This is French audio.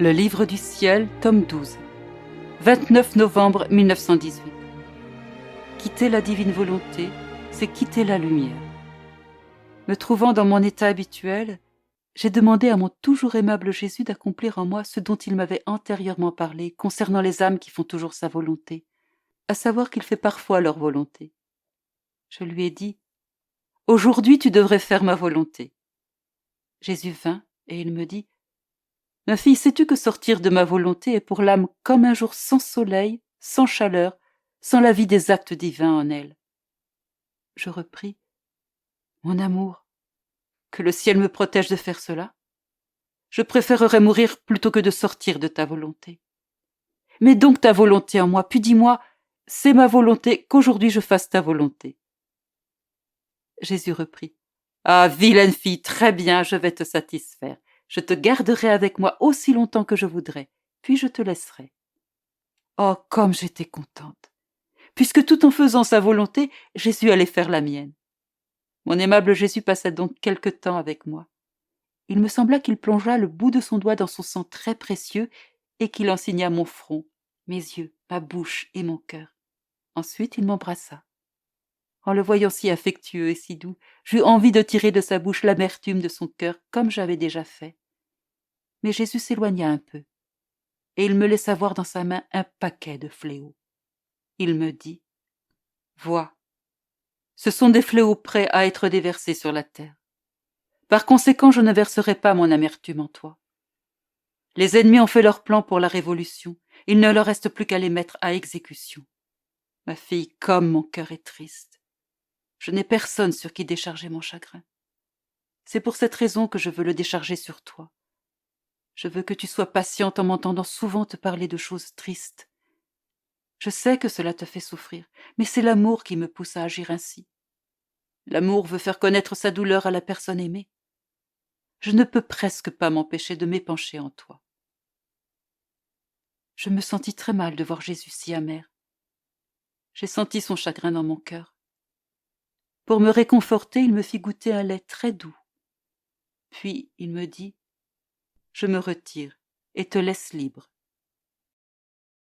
Le Livre du Ciel, tome 12, 29 novembre 1918. Quitter la divine volonté, c'est quitter la lumière. Me trouvant dans mon état habituel, j'ai demandé à mon toujours aimable Jésus d'accomplir en moi ce dont il m'avait antérieurement parlé concernant les âmes qui font toujours sa volonté, à savoir qu'il fait parfois leur volonté. Je lui ai dit « Aujourd'hui tu devrais faire ma volonté ». Jésus vint et il me dit « Ma fille, sais-tu que sortir de ma volonté est pour l'âme comme un jour sans soleil, sans chaleur, sans la vie des actes divins en elle ?» Je repris « Mon amour, que le ciel me protège de faire cela. Je préférerais mourir plutôt que de sortir de ta volonté. Mets donc ta volonté en moi, puis dis-moi, c'est ma volonté qu'aujourd'hui je fasse ta volonté. » Jésus reprit « Ah, vilaine fille, très bien, je vais te satisfaire. Je te garderai avec moi aussi longtemps que je voudrais, puis je te laisserai. » Oh, comme j'étais contente, puisque tout en faisant sa volonté, Jésus allait faire la mienne. Mon aimable Jésus passa donc quelque temps avec moi. Il me sembla qu'il plongea le bout de son doigt dans son sang très précieux et qu'il ensigna mon front, mes yeux, ma bouche et mon cœur. Ensuite, il m'embrassa. En le voyant si affectueux et si doux, j'eus envie de tirer de sa bouche l'amertume de son cœur, comme j'avais déjà fait. Mais Jésus s'éloigna un peu, et il me laissa voir dans sa main un paquet de fléaux. Il me dit « Vois, ce sont des fléaux prêts à être déversés sur la terre. Par conséquent, je ne verserai pas mon amertume en toi. Les ennemis ont fait leur plan pour la révolution. Il ne leur reste plus qu'à les mettre à exécution. Ma fille, comme mon cœur est triste. Je n'ai personne sur qui décharger mon chagrin. C'est pour cette raison que je veux le décharger sur toi. Je veux que tu sois patiente en m'entendant souvent te parler de choses tristes. Je sais que cela te fait souffrir, mais c'est l'amour qui me pousse à agir ainsi. L'amour veut faire connaître sa douleur à la personne aimée. Je ne peux presque pas m'empêcher de m'épancher en toi. » Je me sentis très mal de voir Jésus si amer. J'ai senti son chagrin dans mon cœur. Pour me réconforter, il me fit goûter un lait très doux. Puis il me dit « Je me retire et te laisse libre.